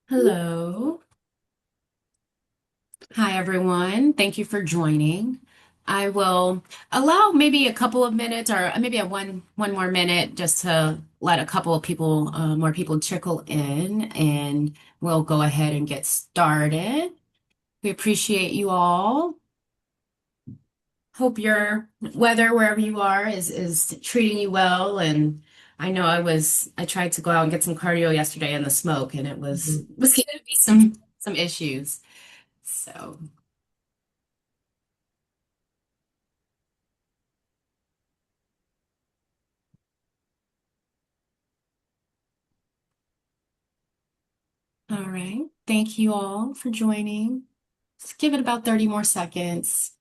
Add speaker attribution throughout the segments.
Speaker 1: Hello. Hi, everyone. Thank you for joining. I will allow maybe a couple of minutes or maybe one more minute just to let a couple of people, more people trickle in, and we'll go ahead and get started. We appreciate you all. Hope your weather wherever you are is treating you well. And I know I tried to go out and get some cardio yesterday in the smoke, and it was
Speaker 2: Mhm.
Speaker 1: was giving me some issues. So. All right. Thank you all for joining. Let's give it about 30 more seconds.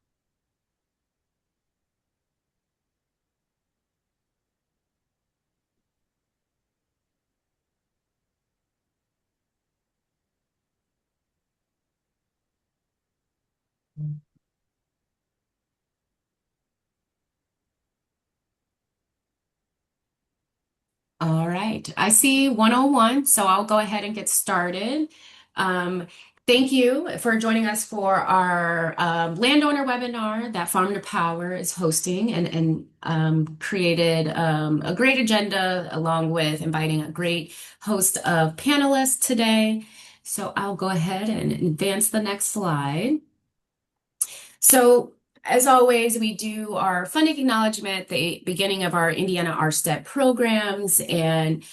Speaker 1: All right. I see 101, so I'll go ahead and get started. Um, Thank you for joining us for our landowner webinar that Farm to Power is hosting and created a great agenda along with inviting a great host of panelists today. So I'll go ahead and advance the next slide. So, as always, we do our funding acknowledgement at the beginning of our Indiana R-STEP programs. And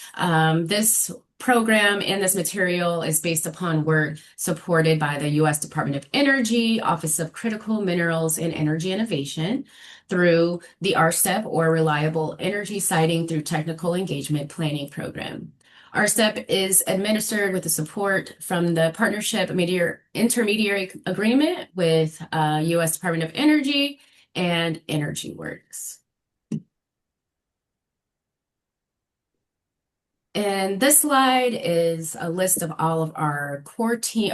Speaker 1: this program and this material is based upon work supported by the U.S. Department of Energy, Office of Critical Minerals and Energy Innovation through the R-STEP or Reliable Energy Siting through Technical Engagement Planning Program. RSTEP is administered with the support from the Partnership Intermediary Agreement with U.S. Department of Energy and Energy Works. And this slide is a list of all of our core team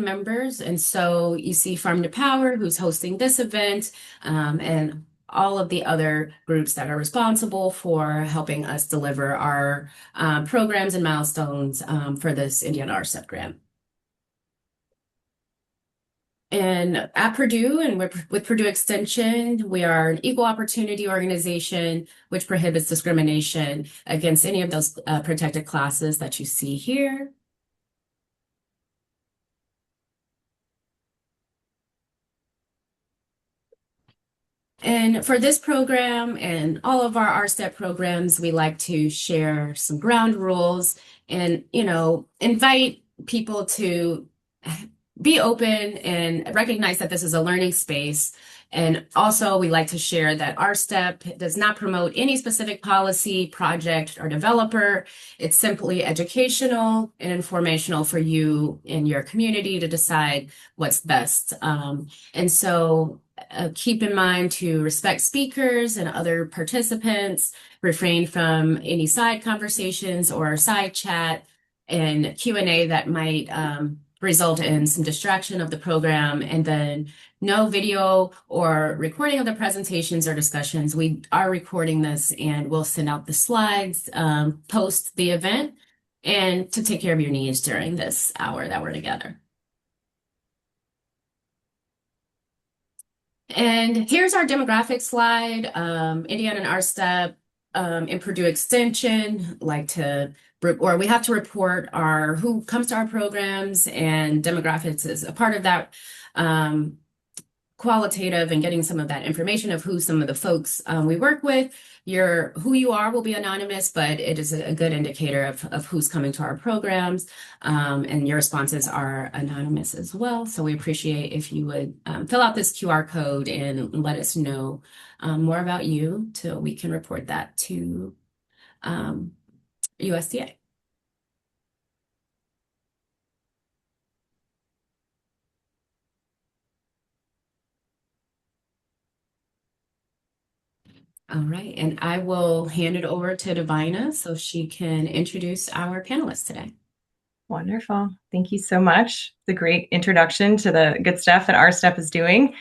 Speaker 1: members. And so you see Farm to Power, who's hosting this event, and all of the other groups that are responsible for helping us deliver our programs and milestones for this Indiana RCEP grant. And at Purdue and with Purdue Extension, we are an equal opportunity organization which prohibits discrimination against any of those protected classes that you see here. And for this program and all of our RSTEP programs, we like to share some ground rules and, invite people to be open and recognize that this is a learning space. And also, we like to share that RSTEP does not promote any specific policy, project, or developer. It's simply educational and informational for you and your community to decide what's best. And so keep in mind to respect speakers and other participants, refrain from any side conversations or side chat and Q&A that might result in some distraction of the program, and then no video or recording of the presentations or discussions. We are recording this and we'll send out the slides post the event and to take care of your needs during this hour that we're together. And here's our demographic slide. Indiana and RSTEP and Purdue Extension like to, or we have to report our who comes to our programs, and demographics is a part of that. Qualitative and getting some of that information of who some of the folks we work with. Who you are will be anonymous, but it is a good indicator of who's coming to our programs. And your responses are anonymous as well. So we appreciate if you would fill out this QR code and let us know more about you till we can report that to USDA. All right, and I will hand it over to Divina so she can introduce our panelists today.
Speaker 2: Wonderful. Thank you so much. The great introduction to the good stuff that our step is doing.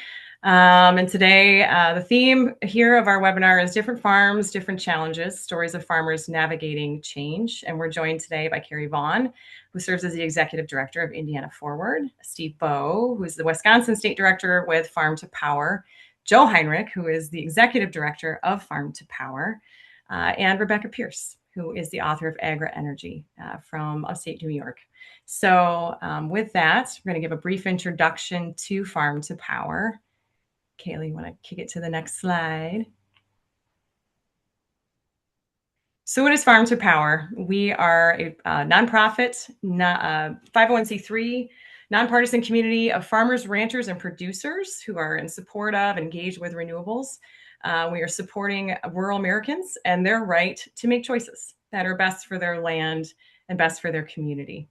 Speaker 2: And today, the theme here of our webinar is different farms, different challenges, stories of farmers navigating change. And we're joined today by Kerri Vaughn, who serves as the executive director of Indiana Forward, Steve Bowe, who is the Wisconsin state director with Farm to Power, Joe Heinrich, who is the executive director of Farm to Power, and Rebekah Pierce, who is the author of Agra Energy from upstate New York. So, with that, we're going to give a brief introduction to Farm to Power. Kaylee, you want to kick it to the next slide? So, what is Farm to Power? We are a nonprofit, 501c3, nonpartisan community of farmers, ranchers, and producers who are in support of and engaged with renewables. We are supporting rural Americans and their right to make choices that are best for their land and best for their community.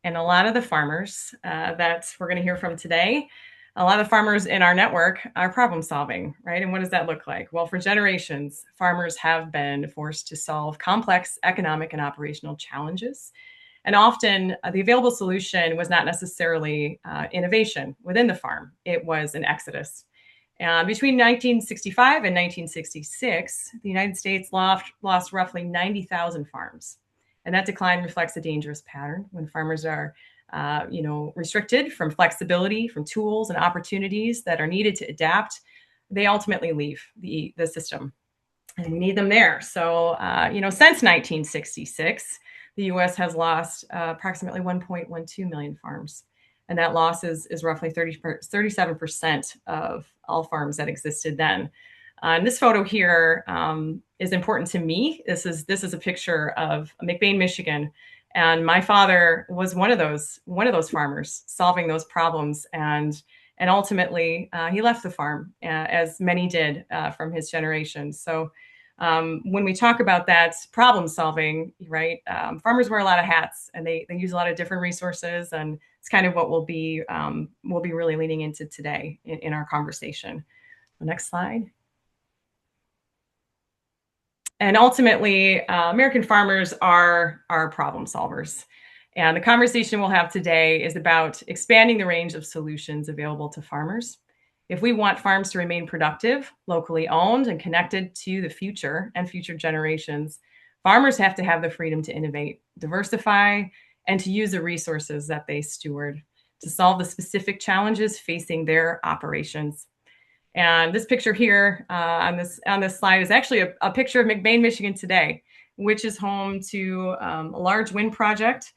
Speaker 2: And a lot of the farmers that we're going to hear from today, a lot of farmers in our network are problem solving, right? And what does that look like? Well, for generations, farmers have been forced to solve complex economic and operational challenges. And often the available solution was not necessarily innovation within the farm, it was an exodus. Between 1965 and 1966, the United States lost roughly 90,000 farms. And that decline reflects a dangerous pattern when farmers are restricted from flexibility, from tools and opportunities that are needed to adapt. They ultimately leave the system, and we need them there. So, since 1966, the U.S. has lost approximately 1.12 million farms. And that loss is roughly 37% of all farms that existed then. And this photo here is important to me. This is a picture of McBain, Michigan, and my father was one of those farmers solving those problems, and ultimately he left the farm, as many did from his generation. So when we talk about that problem solving, right, farmers wear a lot of hats, and they use a lot of different resources, and it's kind of what we'll be really leaning into today in our conversation. The next slide. And ultimately, American farmers are problem solvers. And the conversation we'll have today is about expanding the range of solutions available to farmers. If we want farms to remain productive, locally owned, and connected to the future and future generations, farmers have to have the freedom to innovate, diversify, and to use the resources that they steward to solve the specific challenges facing their operations. And this picture here on this slide is actually a picture of McBain, Michigan today, which is home to a large wind project.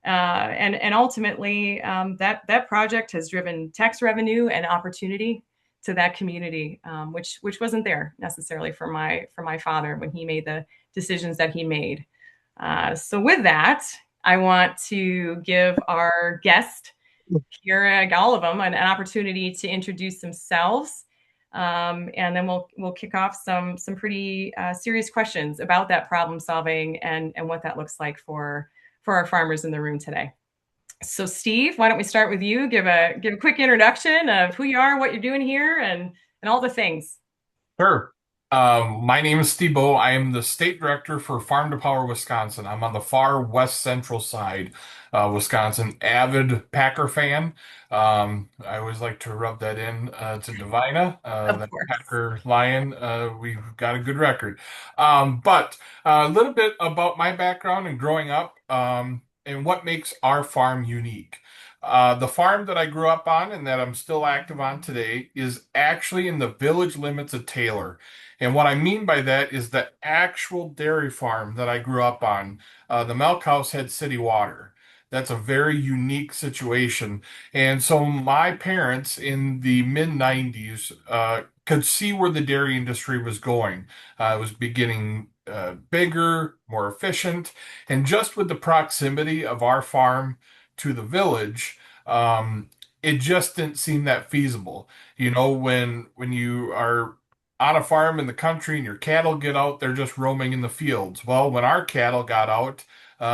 Speaker 2: And ultimately, that project has driven tax revenue and opportunity to that community, which wasn't there necessarily for my father when he made the decisions that he made. So with that, I want to give our guest here, all of them, an opportunity to introduce themselves. And then we'll kick off some pretty serious questions about that problem solving and what that looks like for our farmers in the room today. So Steve, why don't we start with you? Give a quick introduction of who you are, what you're doing here, and all the things.
Speaker 3: Sure. My name is Steve Bowe. I am the state director for Farm to Power Wisconsin. I'm on the far west central side, Wisconsin. Avid Packer fan. I always like to rub that in to Divina,
Speaker 2: Of
Speaker 3: that
Speaker 2: course.
Speaker 3: Packer Lion. We've got a good record. But a little bit about my background and growing up, and what makes our farm unique. The farm that I grew up on and that I'm still active on today is actually in the village limits of Taylor. And what I mean by that is the actual dairy farm that I grew up on. The milk house had city water. That's a very unique situation. And so my parents in the mid 90s could see where the dairy industry was going. It was beginning bigger, more efficient. And just with the proximity of our farm to the village, it just didn't seem that feasible. You know, when you are on a farm in the country and your cattle get out, they're just roaming in the fields. Well, when our cattle got out,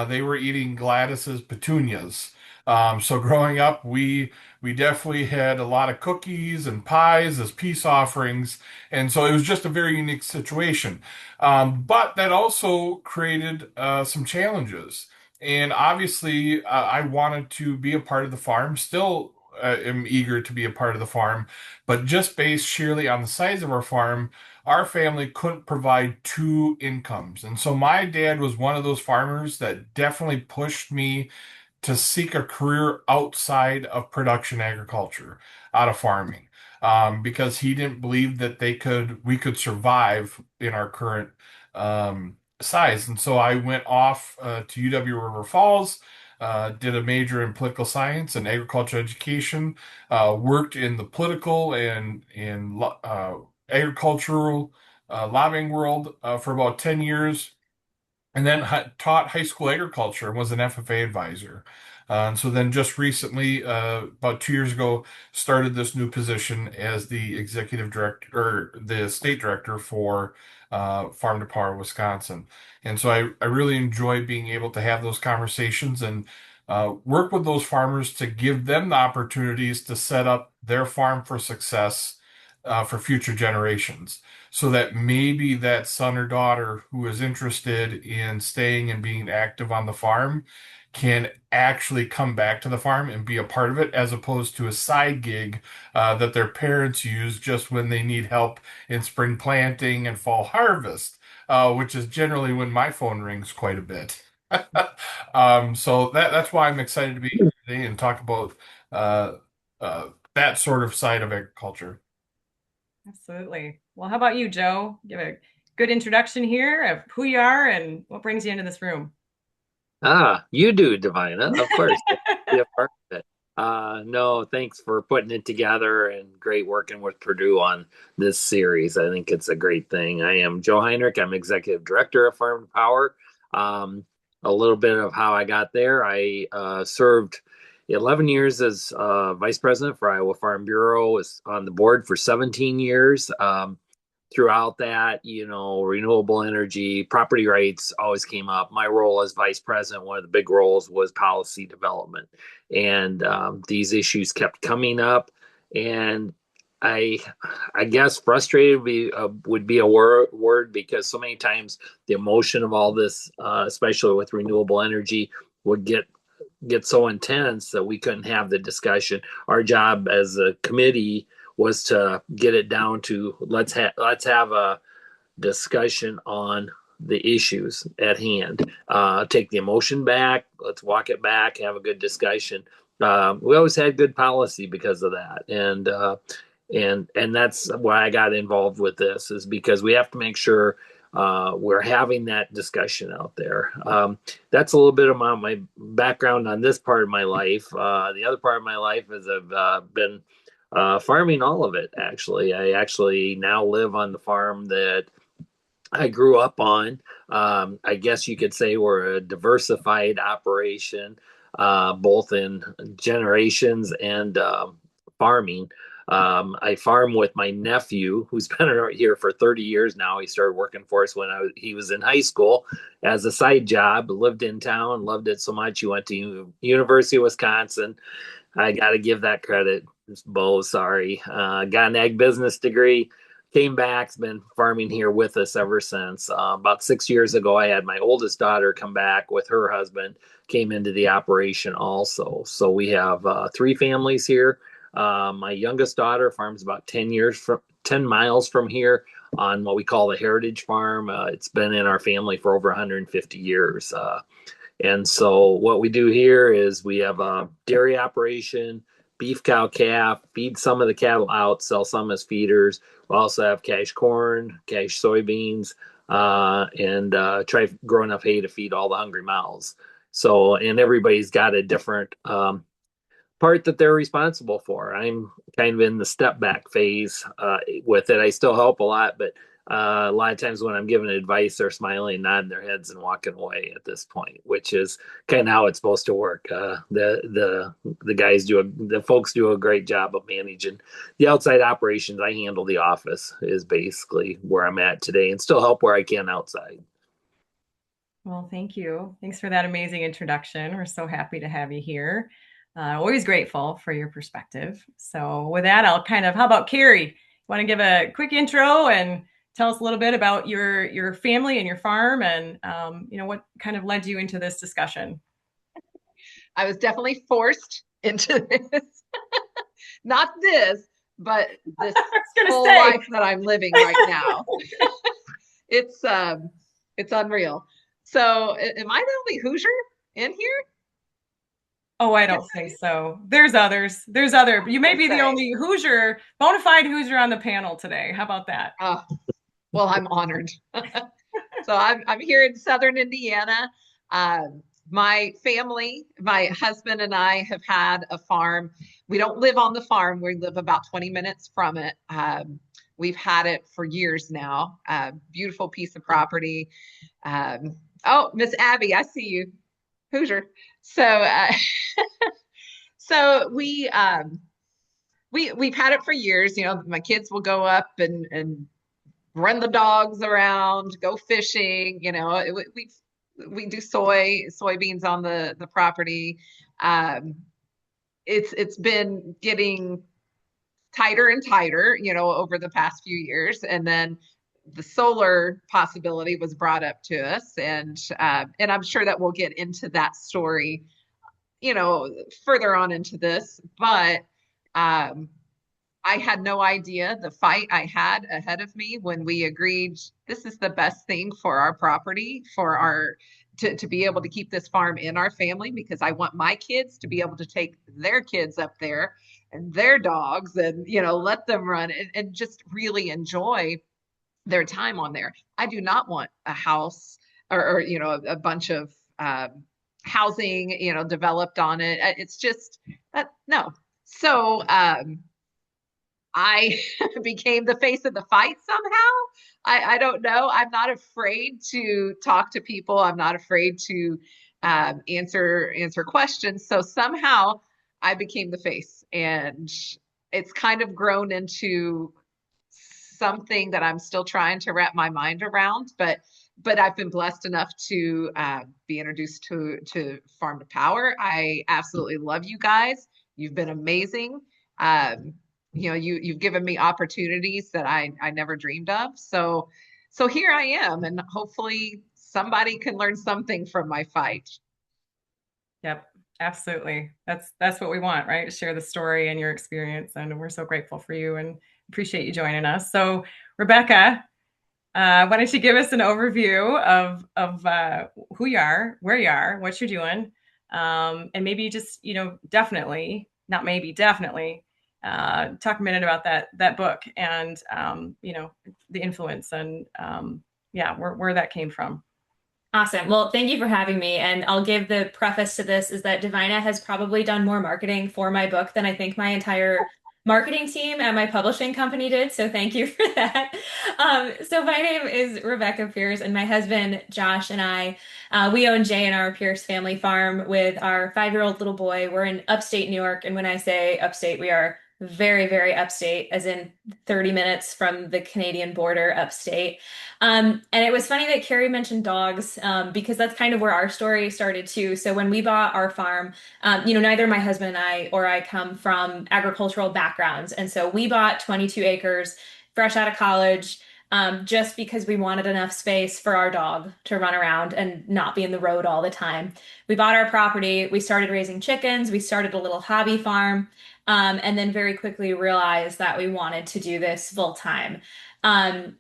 Speaker 3: they were eating Gladys's petunias. So growing up, we definitely had a lot of cookies and pies as peace offerings, and so it was just a very unique situation. But that also created some challenges. And obviously, I wanted to be a part of the farm, still am eager to be a part of the farm, but just based sheerly on the size of our farm, our family couldn't provide two incomes. And so my dad was one of those farmers that definitely pushed me to seek a career outside of production agriculture, out of farming, because he didn't believe that we could survive in our current size. And so I went off to UW River Falls, did a major in political science and agriculture education, worked in the political and in agricultural lobbying world for about 10 years, and then taught high school agriculture and was an FFA advisor. And so then just recently, about 2 years ago, started this new position as the executive director or the state director for Farm to Power Wisconsin. And so I really enjoy being able to have those conversations and work with those farmers to give them the opportunities to set up their farm for success for future generations, so that maybe that son or daughter who is interested in staying and being active on the farm can actually come back to the farm and be a part of it, as opposed to a side gig that their parents use just when they need help in spring planting and fall harvest, which is generally when my phone rings quite a bit. So that's why I'm excited to be here today and talk about uh, that sort of side of agriculture.
Speaker 2: Absolutely. Well, how about you, Joe? Give a good introduction here of who you are and what brings you into this room.
Speaker 4: Ah, you do, Divina, of course. Be a part of it. No, thanks for putting it together and great working with Purdue on this series. I think it's a great thing. I am Joe Heinrich. I'm executive director of Farm to Power. Um, a little bit of how I got there. I served 11 years as vice president for Iowa Farm Bureau, was on the board for 17 years. Throughout that, renewable energy, property rights always came up. My role as vice president, one of the big roles was policy development. And these issues kept coming up. And I, I guess frustrated would be a word, because so many times the emotion of all this, especially with renewable energy, would get so intense that we couldn't have the discussion. Our job as a committee was to get it down to let's have a discussion on the issues at hand. Take the emotion back. Let's walk it back. Have a good discussion. We always had good policy because of that, and that's why I got involved with this, is because we have to make sure we're having that discussion out there. That's a little bit of my background on this part of my life. The other part of my life is I've been farming all of it, actually. I actually now live on the farm that I grew up on. I guess you could say we're a diversified operation, both in generations and farming. I farm with my nephew, who's been here for 30 years now. He started working for us when he was in high school as a side job. Lived in town, loved it so much. He went to University of Wisconsin. I got to give that credit. It's Bo, sorry. Got an ag business degree. Came back, has been farming here with us ever since. About 6 years ago, I had my oldest daughter come back with her husband, came into the operation also. So we have three families here. My youngest daughter farms about 10 miles from here on what we call the Heritage Farm. It's been in our family for over 150 years. And so what we do here is we have a dairy operation, beef, cow, calf, feed some of the cattle out, sell some as feeders. We also have cash corn, cash soybeans, and try grow enough hay to feed all the hungry mouths. So, and everybody's got a different part that they're responsible for. I'm kind of in the step back phase with it. I still help a lot, but a lot of times when I'm giving advice, they're smiling, nodding their heads, and walking away at this point, which is kind of how it's supposed to work. The folks do a great job of managing the outside operations. I handle the office, is basically where I'm at today, and still help where I can outside.
Speaker 2: Well, thank you. Thanks for that amazing introduction. We're so happy to have you here. Always grateful for your perspective. So with that, how about Kerri? Want to give a quick intro and tell us a little bit about your family and your farm, and what kind of led you into this discussion?
Speaker 5: I was definitely forced into this. not this, but this
Speaker 2: I was gonna
Speaker 5: whole
Speaker 2: say.
Speaker 5: life that I'm living right now. It's it's unreal. So am I the only Hoosier in here?
Speaker 2: Oh, I don't
Speaker 5: Yes,
Speaker 2: think so. There's others. There's other. You may
Speaker 5: I
Speaker 2: be the
Speaker 5: say.
Speaker 2: only Hoosier, bona fide Hoosier on the panel today. How about that?
Speaker 5: Oh, well, I'm honored. So I'm here in Southern Indiana. My family, my husband and I have had a farm. We don't live on the farm. We live about 20 minutes from it. We've had it for years now. Beautiful piece of property. Oh, Miss Abby, I see you, Hoosier. So, so we've had it for years. You know, my kids will go up and run the dogs around, go fishing. You know, we do soybeans on the property. Um, it's been getting tighter and tighter, you know, over the past few years, and then the solar possibility was brought up to us, and I'm sure that we'll get into that story, you know, further on into this, but. Um, I had no idea the fight I had ahead of me when we agreed this is the best thing for our property, for our to be able to keep this farm in our family because I want my kids to be able to take their kids up there and their dogs and you know let them run and just really enjoy their time on there. I do not want a house or you know a bunch of housing you know developed on it. It's just no. So I became the face of the fight somehow. I don't know. I'm not afraid to talk to people. I'm not afraid to answer questions. So somehow I became the face, and it's kind of grown into something that I'm still trying to wrap my mind around. But I've been blessed enough to be introduced to Farm to Power. I absolutely love you guys. You've been amazing. Um, you know you've given me opportunities that I never dreamed of so here I am and hopefully somebody can learn something from my fight.
Speaker 2: Yep, absolutely. That's what we want, right? To share the story and your experience, and we're so grateful for you and appreciate you joining us. So, Rebekah, why don't you give us an overview of who you are, where you are, what you're doing, and maybe just definitely, not maybe, definitely, talk a minute about that book and the influence and yeah, where that came from.
Speaker 6: Awesome. Well, thank you for having me. And I'll give the preface to this is that Divina has probably done more marketing for my book than I think my entire marketing team at my publishing company did. So thank you for that. So my name is Rebekah Pierce, and my husband Josh and I, we own J&R Pierce Family Farm with our 5-year-old little boy. We're in upstate New York, and when I say upstate, we are very, very upstate, as in 30 minutes from the Canadian border upstate. And it was funny that Kerri mentioned dogs, because that's kind of where our story started too. So when we bought our farm, neither my husband and I or I come from agricultural backgrounds. And so we bought 22 acres fresh out of college, just because we wanted enough space for our dog to run around and not be in the road all the time. We bought our property, we started raising chickens, we started a little hobby farm, and then very quickly realized that we wanted to do this full time. And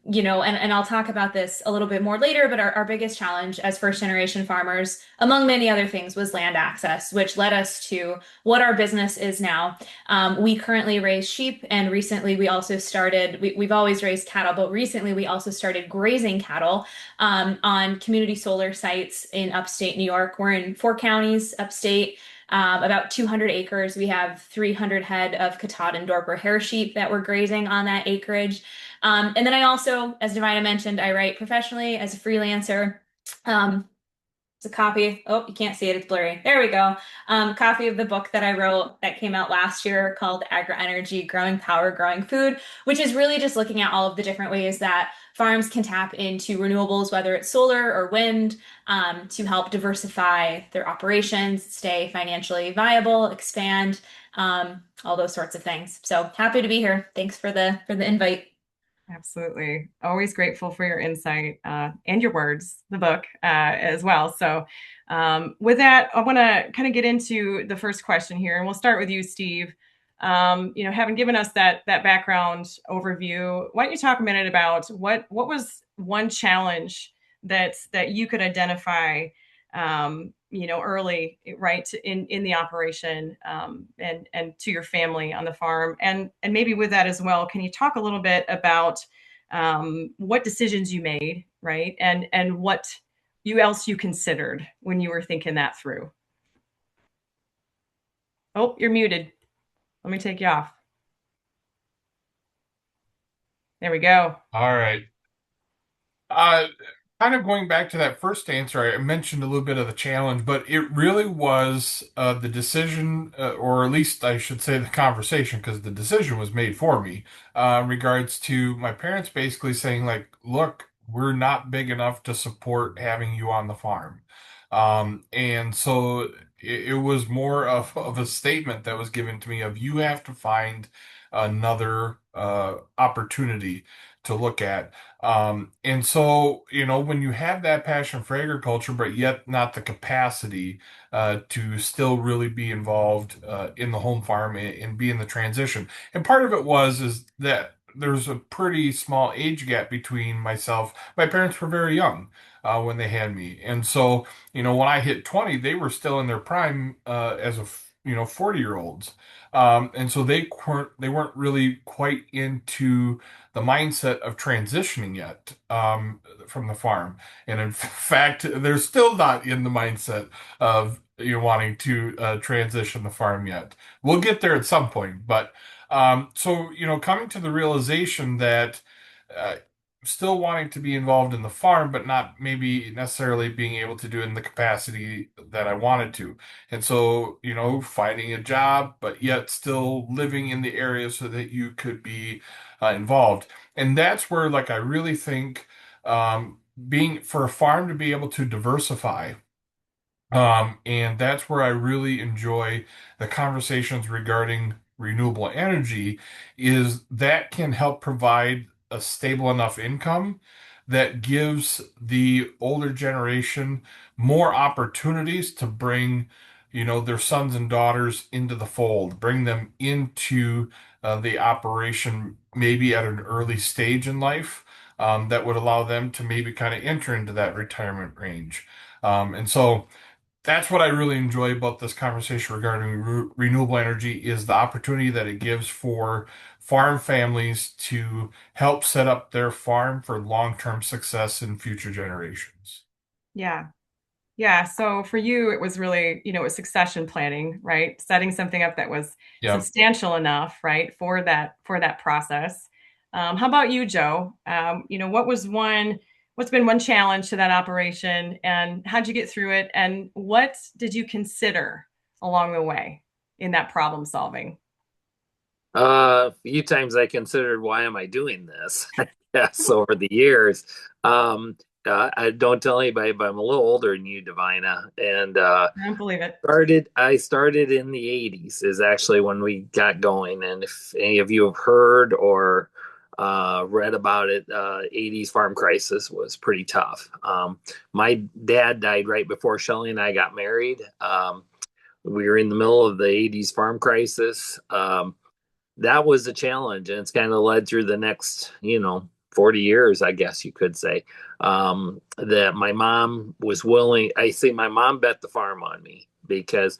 Speaker 6: I'll talk about this a little bit more later, but our biggest challenge as first generation farmers, among many other things, was land access, which led us to what our business is now. We currently raise sheep, and recently we also started, we've always raised cattle, but recently we also started grazing cattle on community solar sites in upstate New York. We're in 4 counties upstate. About 200 acres. We have 300 head of Katahdin Dorper hair sheep that we're grazing on that acreage. And then I also, as Divina mentioned, I write professionally as a freelancer. It's a copy. Oh, you can't see it. It's blurry. There we go. Copy of the book that I wrote that came out last year called Agri-Energy, Growing Power, Growing Food, which is really just looking at all of the different ways that farms can tap into renewables, whether it's solar or wind, to help diversify their operations, stay financially viable, expand, all those sorts of things. So happy to be here. Thanks for the invite.
Speaker 2: Absolutely. Always grateful for your insight and your words, the book as well. So with that, I want to kind of get into the first question here, and we'll start with you, Steve. Having given us that background overview, why don't you talk a minute about what was one challenge that you could identify, early, right, in the operation, and to your family on the farm, and maybe with that as well, can you talk a little bit about what decisions you made, right, and what you considered when you were thinking that through? Oh, you're muted. Let me take you off. There we go.
Speaker 3: All right. Uh, Kind of going back to that first answer, I mentioned a little bit of the challenge, but it really was the decision, or at least I should say the conversation, because the decision was made for me, in regards to my parents basically saying, like, look, we're not big enough to support having you on the farm. And so it was more of a statement that was given to me of you have to find another opportunity to look at. And so, when you have that passion for agriculture, but yet not the capacity to still really be involved in the home farm and be in the transition. And part of it is that there's a pretty small age gap between myself. My parents were very young when they had me. And so, when I hit 20, they were still in their prime as 40-year-olds. And so they weren't really quite into the mindset of transitioning yet from the farm. And in fact, they're still not in the mindset of wanting to transition the farm yet. We'll get there at some point, but so coming to the realization that uh, still wanting to be involved in the farm, but not maybe necessarily being able to do it in the capacity that I wanted to. And so, finding a job, but yet still living in the area so that you could be involved. And that's where, like, I really think being for a farm to be able to diversify. And that's where I really enjoy the conversations regarding renewable energy, is that can help provide a stable enough income that gives the older generation more opportunities to bring, their sons and daughters into the fold, bring them into the operation maybe at an early stage in life, that would allow them to maybe kind of enter into that retirement range. And so that's what I really enjoy about this conversation regarding renewable energy, is the opportunity that it gives for farm families to help set up their farm for long-term success in future generations.
Speaker 2: Yeah. Yeah. So for you, it was really, it was succession planning, right? Setting something up that was
Speaker 3: Yeah.
Speaker 2: substantial enough, right, for that process. How about you, Joe? What's been one challenge to that operation, and how'd you get through it? And what did you consider along the way in that problem solving?
Speaker 4: A few times I considered, why am I doing this? Yes, over the years. I don't tell anybody, but I'm a little older than you, Divina, and
Speaker 2: I don't believe it.
Speaker 4: I started in the 80s is actually when we got going. And if any of you have heard or read about it, 80s farm crisis was pretty tough. My dad died right before Shelley and I got married. We were in the middle of the 80s farm crisis. That was a challenge, and it's kind of led through the next 40 years, I guess you could say. That my mom was willing, I say my mom bet the farm on me, because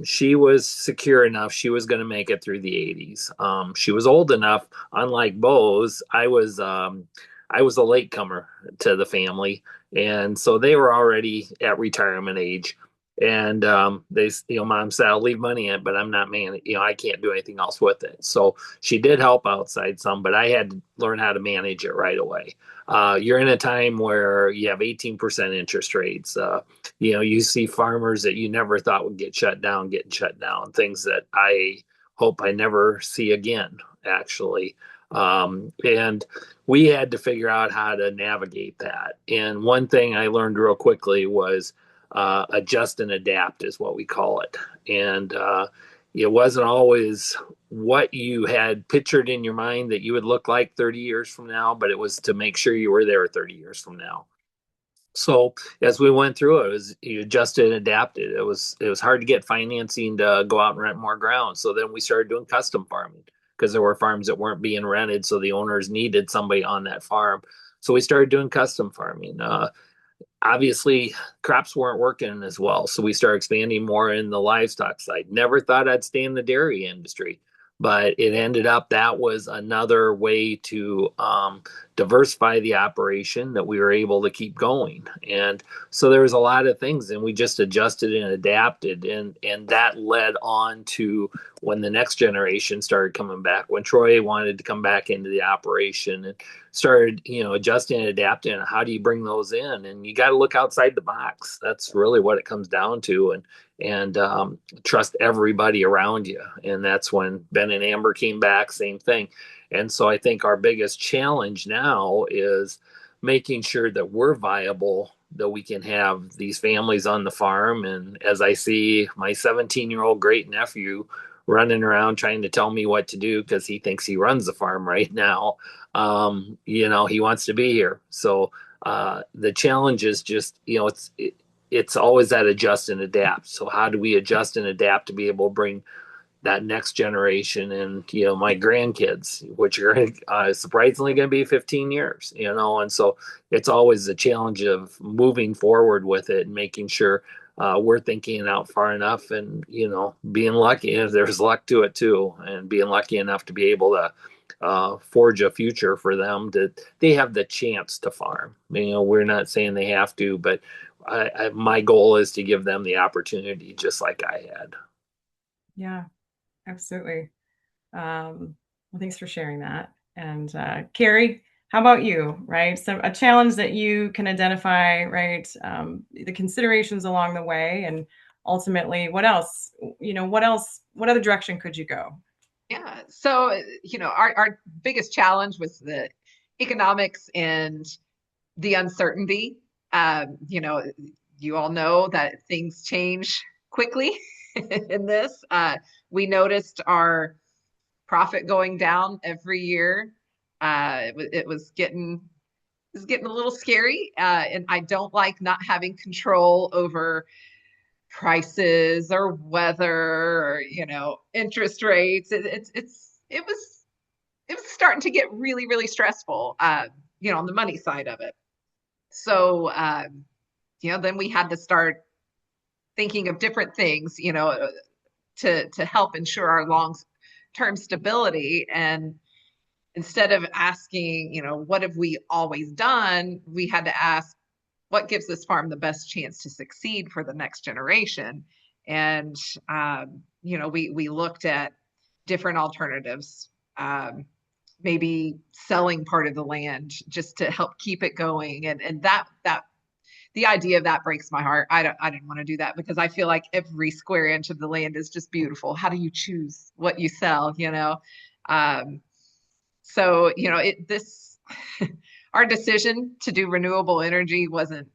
Speaker 4: she was secure enough she was going to make it through the 80s. She was old enough, unlike Bose. I was a latecomer to the family, and so they were already at retirement age. And they, mom said, I'll leave money in it, but I'm not man, I can't do anything else with it. So she did help outside some, but I had to learn how to manage it right away. You're in a time where you have 18% interest rates. You see farmers that you never thought would get shut down, getting shut down, things that I hope I never see again, actually. And we had to figure out how to navigate that. And one thing I learned real quickly was adjust and adapt, is what we call it. And it wasn't always what you had pictured in your mind that you would look like 30 years from now, but it was to make sure you were there 30 years from now. So as we went through it, you adjusted and adapted. It was hard to get financing to go out and rent more ground. So then we started doing custom farming because there were farms that weren't being rented, so the owners needed somebody on that farm. So we started doing custom farming. Obviously crops weren't working as well, so we started expanding more in the livestock side. Never thought I'd stay in the dairy industry, but it ended up that was another way to diversify the operation that we were able to keep going. And so there was a lot of things, and we just adjusted and adapted, and that led on to when the next generation started coming back, when Troy wanted to come back into the operation, and started, adjusting and adapting. And how do you bring those in? And you got to look outside the box. That's really what it comes down to. And trust everybody around you. And that's when Ben and Amber came back, same thing. And so I think our biggest challenge now is making sure that we're viable, that we can have these families on the farm. And as I see my 17-year-old great nephew running around trying to tell me what to do because he thinks he runs the farm right now, he wants to be here. So the challenge is just, it's always that adjust and adapt. So how do we adjust and adapt to be able to bring that next generation and my grandkids, which are surprisingly going to be 15 years, and so it's always the challenge of moving forward with it and making sure we're thinking out far enough, and being lucky. There's luck to it too, and being lucky enough to be able to forge a future for them, that they have the chance to farm. We're not saying they have to, but my goal is to give them the opportunity just like I had.
Speaker 2: Yeah, absolutely. Well, thanks for sharing that. And Kerri, how about you? Right, so a challenge that you can identify, right? The considerations along the way, and ultimately, what else? What other direction could you go?
Speaker 5: Yeah. So, our biggest challenge was the economics and the uncertainty. You all know that things change quickly in this. We noticed our profit going down every year. It was getting a little scary, and I don't like not having control over prices or weather or interest rates. It was starting to get really, really stressful, on the money side of it. So then we had to start thinking of different things, to help ensure our long term stability. And instead of asking, what have we always done, we had to ask, what gives this farm the best chance to succeed for the next generation? And we looked at different alternatives, maybe selling part of the land just to help keep it going. And that the idea of that breaks my heart. I didn't want to do that because I feel like every square inch of the land is just beautiful. How do you choose what you sell? So our decision to do renewable energy wasn't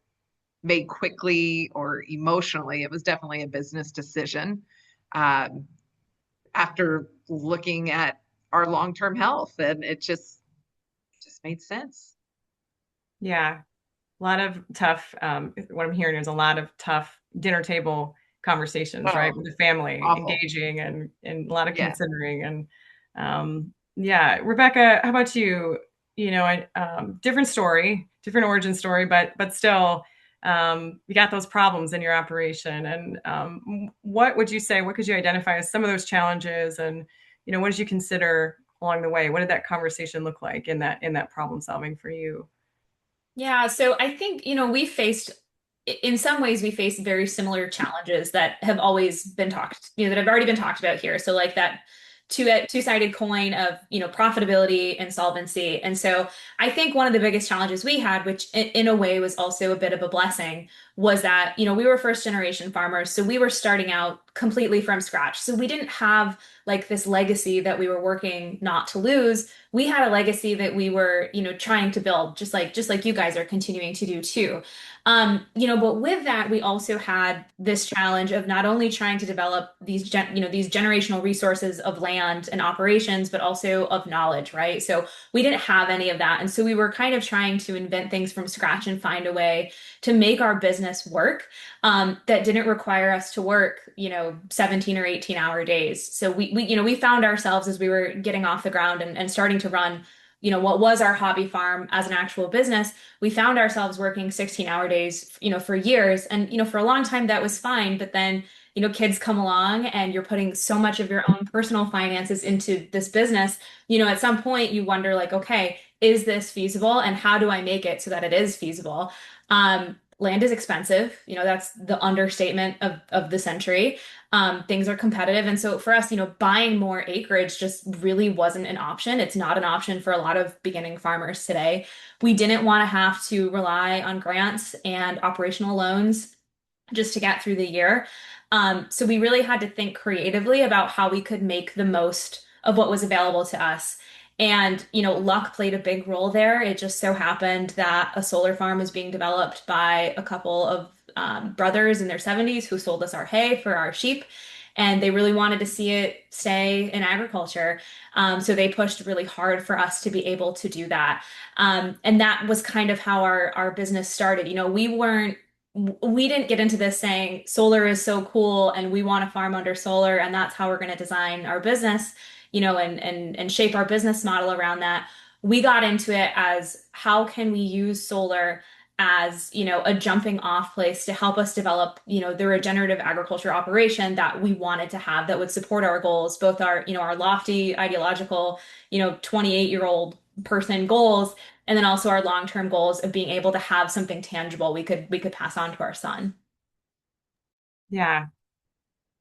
Speaker 5: made quickly or emotionally. It was definitely a business decision, after looking at our long-term health, and it just made sense.
Speaker 2: Yeah, a lot of tough. What I'm hearing is a lot of tough dinner table conversations, right,
Speaker 5: Oh,
Speaker 2: with the family,
Speaker 5: awful.
Speaker 2: engaging and a lot of
Speaker 5: Yeah.
Speaker 2: considering. And yeah, Rebekah, how about you? Different story, different origin story, but still, you got those problems in your operation. And what would you say? What could you identify as some of those challenges? And what did you consider along the way? What did that conversation look like in that problem solving for you?
Speaker 6: Yeah, so I think, in some ways, we face very similar challenges that have always been that have already been talked about here. So like that two-sided coin of, profitability and solvency. And so I think one of the biggest challenges we had, which in a way was also a bit of a blessing, was that, we were first generation farmers, so we were starting out completely from scratch. So we didn't have like this legacy that we were working not to lose. We had a legacy that we were, trying to build, just like you guys are continuing to do too. But with that, we also had this challenge of not only trying to develop these generational resources of land and operations, but also of knowledge, right? So we didn't have any of that. And so we were kind of trying to invent things from scratch and find a way to make our business work that didn't require us to work, 17 or 18-hour days. So we found ourselves as we were getting off the ground and starting to run, what was our hobby farm as an actual business. We found ourselves working 16-hour days, for years. And, for a long time that was fine. But then, kids come along and you're putting so much of your own personal finances into this business. At some point you wonder like, okay, is this feasible? And how do I make it so that it is feasible? Land is expensive. That's the understatement of the century. Things are competitive. And so for us, buying more acreage just really wasn't an option. It's not an option for a lot of beginning farmers today. We didn't want to have to rely on grants and operational loans just to get through the year. So we really had to think creatively about how we could make the most of what was available to us. And, luck played a big role there. It just so happened that a solar farm was being developed by a couple of brothers in their 70s who sold us our hay for our sheep. And they really wanted to see it stay in agriculture. So they pushed really hard for us to be able to do that. And that was kind of how our business started. We didn't get into this saying solar is so cool and we want to farm under solar and that's how we're going to design our business, and shape our business model around that. We got into it as how can we use solar as, a jumping off place to help us develop, the regenerative agriculture operation that we wanted to have that would support our goals, both our lofty ideological, 28-year-old person goals, and then also our long-term goals of being able to have something tangible we could pass on to our son.
Speaker 2: Yeah.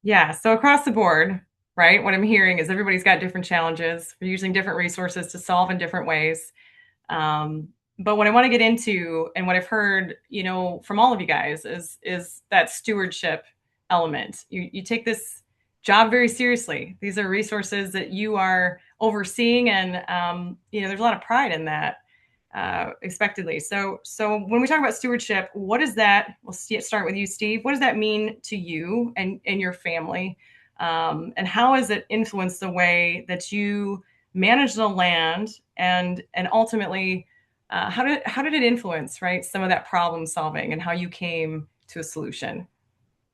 Speaker 2: Yeah. So across the board, right, what I'm hearing is everybody's got different challenges. We're using different resources to solve in different ways. But what I want to get into and what I've heard, from all of you guys is that stewardship element. You take this job very seriously. These are resources that you are overseeing, and there's a lot of pride in that, expectedly. So when we talk about stewardship, what is that? We'll start with you, Steve. What does that mean to you and your family? And how has it influenced the way that you manage the land and ultimately, how did it influence, right, some of that problem solving and how you came to a solution?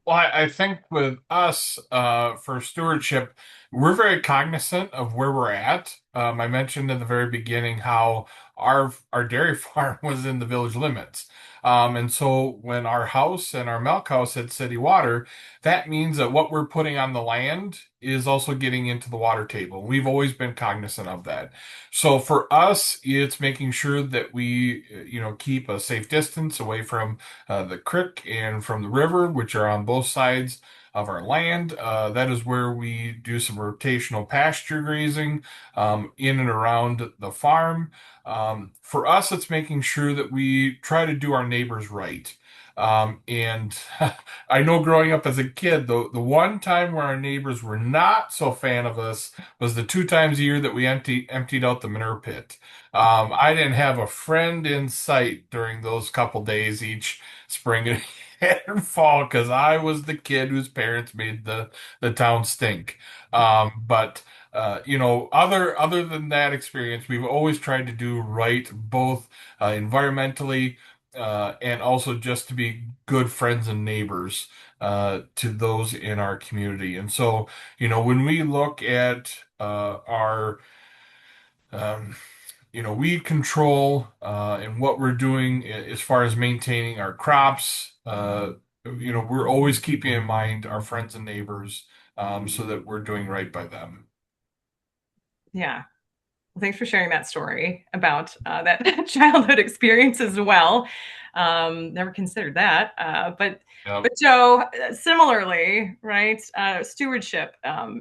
Speaker 3: Well, I think with us, for stewardship, we're very cognizant of where we're at. I mentioned in the very beginning how our dairy farm was in the village limits. And so when our house and our milk house had city water, that means that what we're putting on the land is also getting into the water table. We've always been cognizant of that. So for us, it's making sure that we, keep a safe distance away from the creek and from the river, which are on both sides of our land. That is where we do some rotational pasture grazing in and around the farm. For us, it's making sure that we try to do our neighbors right. And I know growing up as a kid, the one time where our neighbors were not so fan of us was the two times a year that we emptied out the manure pit. I didn't have a friend in sight during those couple days each spring and fall because I was the kid whose parents made the town stink. But other than that experience, we've always tried to do right, both environmentally and also just to be good friends and neighbors to those in our community. And so, when we look at our um, weed control and what we're doing as far as maintaining our crops. We're always keeping in mind our friends and neighbors so that we're doing right by them.
Speaker 2: Yeah. Well, thanks for sharing that story about that childhood experience as well. Never considered that. But
Speaker 3: Yep.
Speaker 2: Joe, similarly, right? Stewardship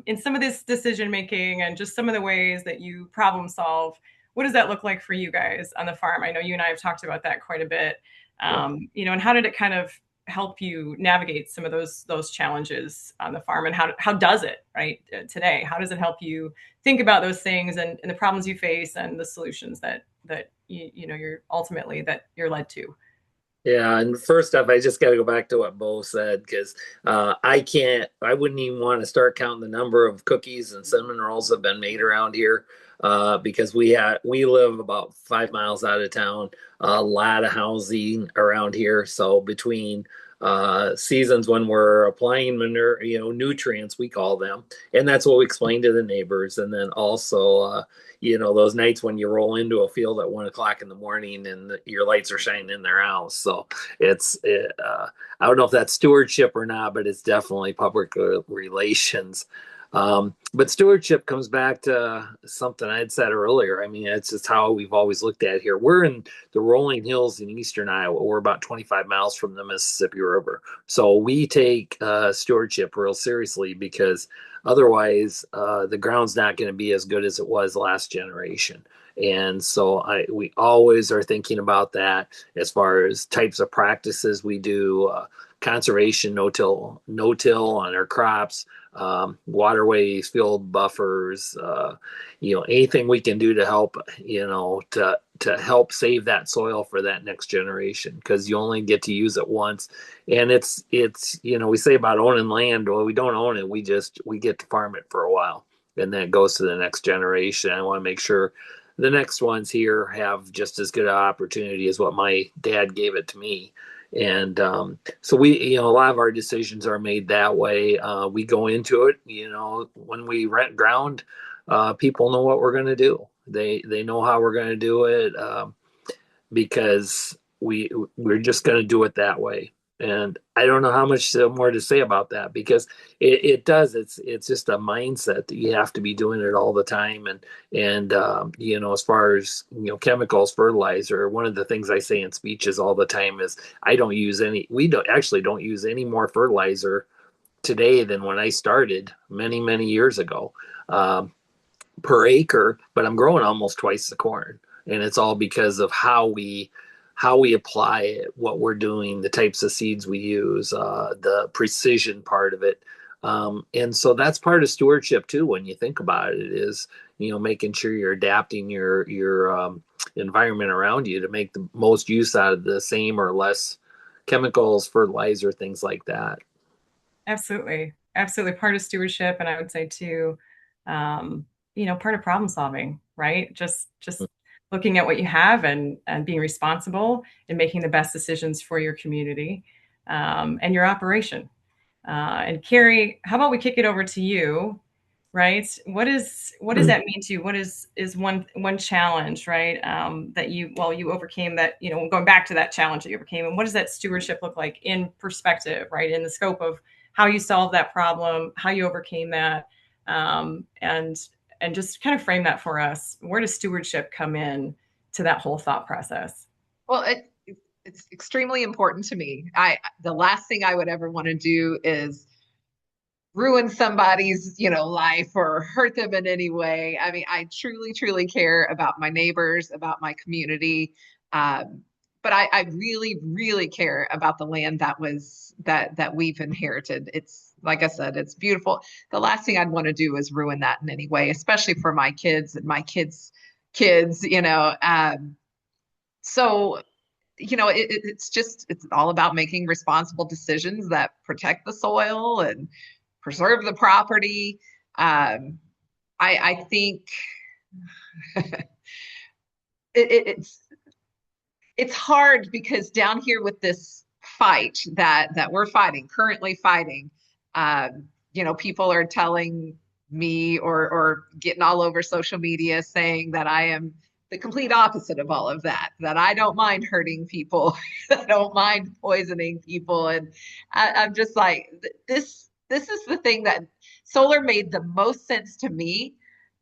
Speaker 2: in some of this decision making and just some of the ways that you problem solve. What does that look like for you guys on the farm? I know you and I have talked about that quite a bit.
Speaker 3: Yep.
Speaker 2: And how did it kind of help you navigate some of those challenges on the farm, and how does it right today? How does it help you think about those things and the problems you face and the solutions that you're ultimately that you're led to?
Speaker 4: Yeah, and first off, I just got to go back to what Bo said because I wouldn't even want to start counting the number of cookies and cinnamon rolls that have been made around here because we live about 5 miles out of town, a lot of housing around here. So between seasons when we're applying manure, nutrients, we call them, and that's what we explain to the neighbors. And then also, those nights when you roll into a field at 1 o'clock in the morning and your lights are shining in their house. So I don't know if that's stewardship or not, but it's definitely public relations. But stewardship comes back to something I had said earlier. I mean, it's just how we've always looked at it here. We're in the rolling hills in eastern Iowa. We're about 25 miles from the Mississippi River. So we take stewardship real seriously because otherwise, the ground's not going to be as good as it was last generation. And so we always are thinking about that as far as types of practices we do, conservation, no-till on our crops, waterways, field buffers, anything we can do to help, to help save that soil for that next generation because you only get to use it once. And it's we say about owning land. Well, we don't own it. We get to farm it for a while, and then it goes to the next generation. I want to make sure the next ones here have just as good an opportunity as what my dad gave it to me. And so a lot of our decisions are made that way. We go into it, when we rent ground, people know what we're going to do. They know how we're going to do it because we're just going to do it that way. And I don't know how much more to say about that because it's just a mindset that you have to be doing it all the time. And as far as chemicals, fertilizer, one of the things I say in speeches all the time is we don't use any more fertilizer today than when I started many years ago. Per acre, but I'm growing almost twice the corn. And it's all because of how we apply it, what we're doing, the types of seeds we use, the precision part of it. And so that's part of stewardship too. When you think about it, is making sure you're adapting your environment around you to make the most use out of the same or less chemicals, fertilizer, things like that.
Speaker 2: Absolutely. Absolutely. Part of stewardship. And I would say too, part of problem solving, right? Just looking at what you have and being responsible and making the best decisions for your community, and your operation. And Kerri, how about we kick it over to you, right? What does that mean to you? What is one challenge, right? That you overcame that, going back to that challenge that you overcame, and what does that stewardship look like in perspective, right? In the scope of how you solved that problem, how you overcame that, and just kind of frame that for us. Where does stewardship come in to that whole thought process?
Speaker 5: Well, it's extremely important to me. The last thing I would ever want to do is ruin somebody's, life or hurt them in any way. I mean, I truly care about my neighbors, about my community. But I really care about the land that we've inherited. It's like I said, it's beautiful. The last thing I'd want to do is ruin that in any way, especially for my kids and my kids. So it's all about making responsible decisions that protect the soil and preserve the property. I think it's hard because down here with this fight that we're currently fighting, people are telling me or getting all over social media saying that I am the complete opposite of all of that I don't mind hurting people, I don't mind poisoning people. And I'm just like, this is the thing that solar made the most sense to me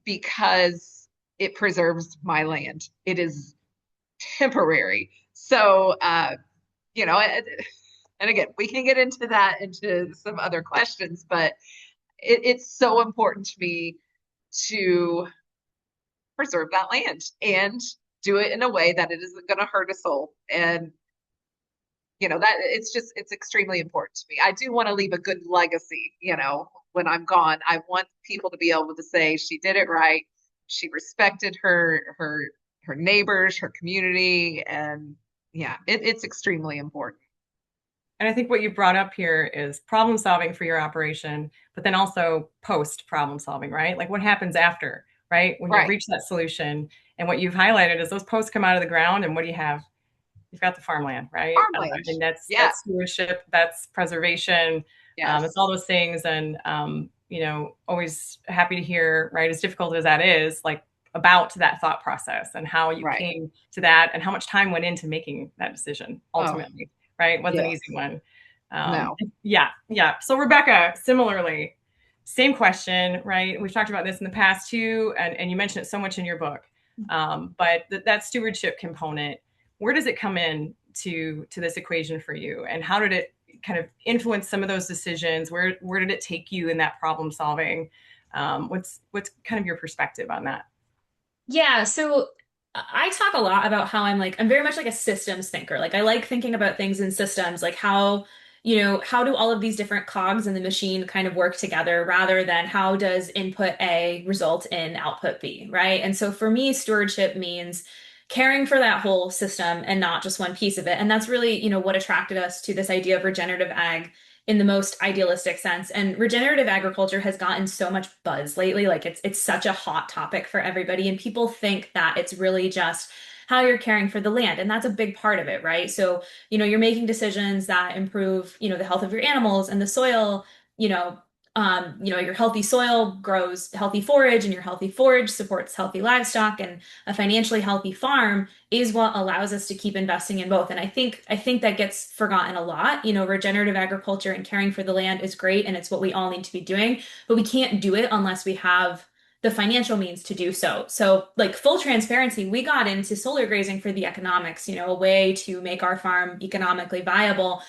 Speaker 5: because it preserves my land. It is temporary. So, and again, we can get into some other questions, but it's so important to me to preserve that land and do it in a way that it isn't going to hurt a soul. And that it's extremely important to me. I do want to leave a good legacy, when I'm gone. I want people to be able to say she did it right. She respected her neighbors, her community, and yeah, it's extremely important.
Speaker 2: And I think what you brought up here is problem solving for your operation, but then also post problem solving, right? Like what happens after, right? When you've
Speaker 5: Right.
Speaker 2: reached that solution. And what you've highlighted is those posts come out of the ground, and what do you have? You've got the farmland, right?
Speaker 5: Farmland.
Speaker 2: And that's
Speaker 5: Yeah.
Speaker 2: stewardship, that's preservation,
Speaker 5: Yes.
Speaker 2: it's all those things. And always happy to hear, right? As difficult as that is, like about that thought process and how you
Speaker 5: Right.
Speaker 2: came to that, and how much time went into making that decision ultimately, right? It wasn't an
Speaker 5: Yes.
Speaker 2: easy one.
Speaker 5: No.
Speaker 2: Yeah. So Rebekah, similarly, same question, right? We've talked about this in the past too, and you mentioned it so much in your book. But that stewardship component, where does it come in to this equation for you, and how did it kind of influence some of those decisions? Where did it take you in that problem solving? What's kind of your perspective on that?
Speaker 6: Yeah, so I talk a lot about how I'm very much like a systems thinker. Like I like thinking about things in systems, like how do all of these different cogs in the machine kind of work together rather than how does input A result in output B, right? And so for me, stewardship means caring for that whole system and not just one piece of it. And that's really, what attracted us to this idea of regenerative ag in the most idealistic sense. And regenerative agriculture has gotten so much buzz lately. Like it's such a hot topic for everybody. And people think that it's really just how you're caring for the land. And that's a big part of it, right? So, you're making decisions that improve, the health of your animals and the soil, your healthy soil grows healthy forage, and your healthy forage supports healthy livestock, and a financially healthy farm is what allows us to keep investing in both. And I think that gets forgotten a lot. Regenerative agriculture and caring for the land is great, and it's what we all need to be doing, but we can't do it unless we have the financial means to do so. So, like full transparency, we got into solar grazing for the economics, a way to make our farm economically viable.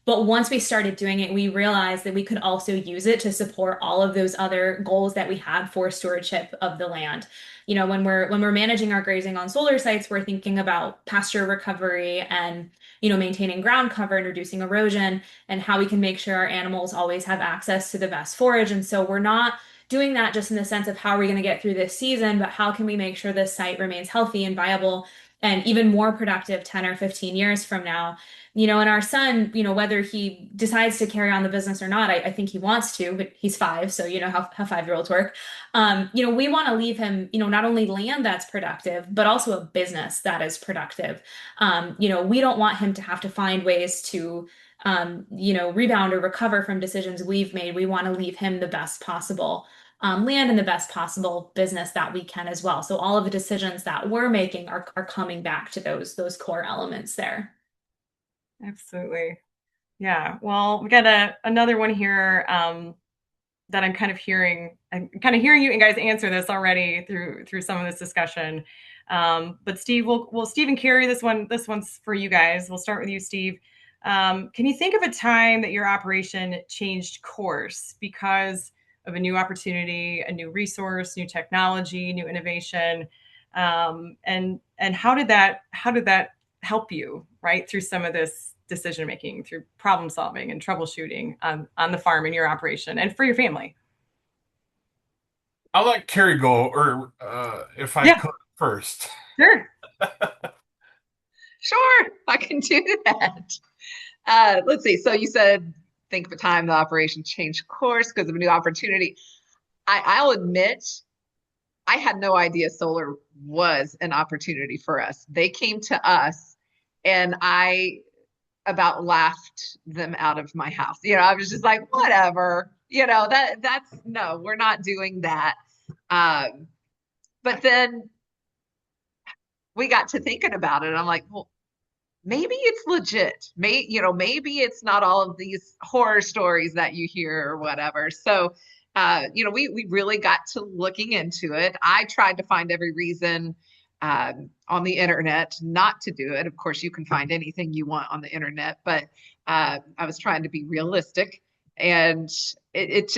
Speaker 6: But once we started doing it, we realized that we could also use it to support all of those other goals that we had for stewardship of the land. When we're managing our grazing on solar sites, we're thinking about pasture recovery and maintaining ground cover and reducing erosion, and how we can make sure our animals always have access to the best forage. And so we're not doing that just in the sense of how are we going to get through this season, but how can we make sure this site remains healthy and viable and even more productive 10 or 15 years from now. And our son, whether he decides to carry on the business or not, I think he wants to, but he's 5, so you know how 5-year-olds work. We want to leave him, not only land that's productive, but also a business that is productive. We don't want him to have to find ways to rebound or recover from decisions we've made. We want to leave him the best possible land and the best possible business that we can as well. So all of the decisions that we're making are coming back to those core elements there.
Speaker 2: Absolutely. Yeah. Well, we got another one here that I'm kind of hearing. I'm kind of hearing you and guys answer this already through some of this discussion. But Steve, Steve and Kerri, this one's for you guys. We'll start with you, Steve. Can you think of a time that your operation changed course because of a new opportunity, a new resource, new technology, new innovation? And how did that help you, right, through some of this decision making, through problem solving and troubleshooting on the farm in your operation and for your family?
Speaker 3: I'll let Kerri go, or if I could first.
Speaker 2: Sure.
Speaker 5: Sure, I can do that. Let's see. So you said, think of a time the operation changed course because of a new opportunity. I'll admit, I had no idea solar was an opportunity for us. They came to us, and I about laughed them out of my house. I was just like, whatever. That's no, we're not doing that. But then we got to thinking about it. And I'm like, well, maybe it's legit. Maybe it's not all of these horror stories that you hear or whatever. So, we really got to looking into it. I tried to find every reason on the internet not to do it. Of course, you can find anything you want on the internet, but I was trying to be realistic, and it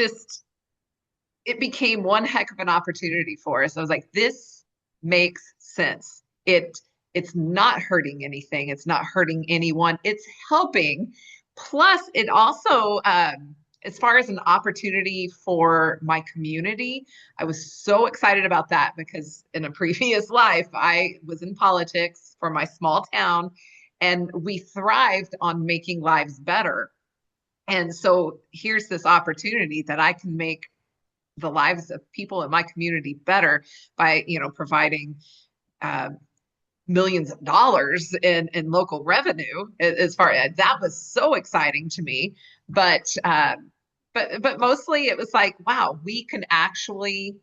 Speaker 5: became one heck of an opportunity for us. I was like, this makes sense. It it's not hurting anything. It's not hurting anyone. It's helping. Plus, it also, as far as an opportunity for my community, I was so excited about that because in a previous life, I was in politics for my small town, and we thrived on making lives better. And so here's this opportunity that I can make the lives of people in my community better by, providing uh, millions of dollars in local revenue. As far as that was so exciting to me, but mostly it was like, wow, we can actually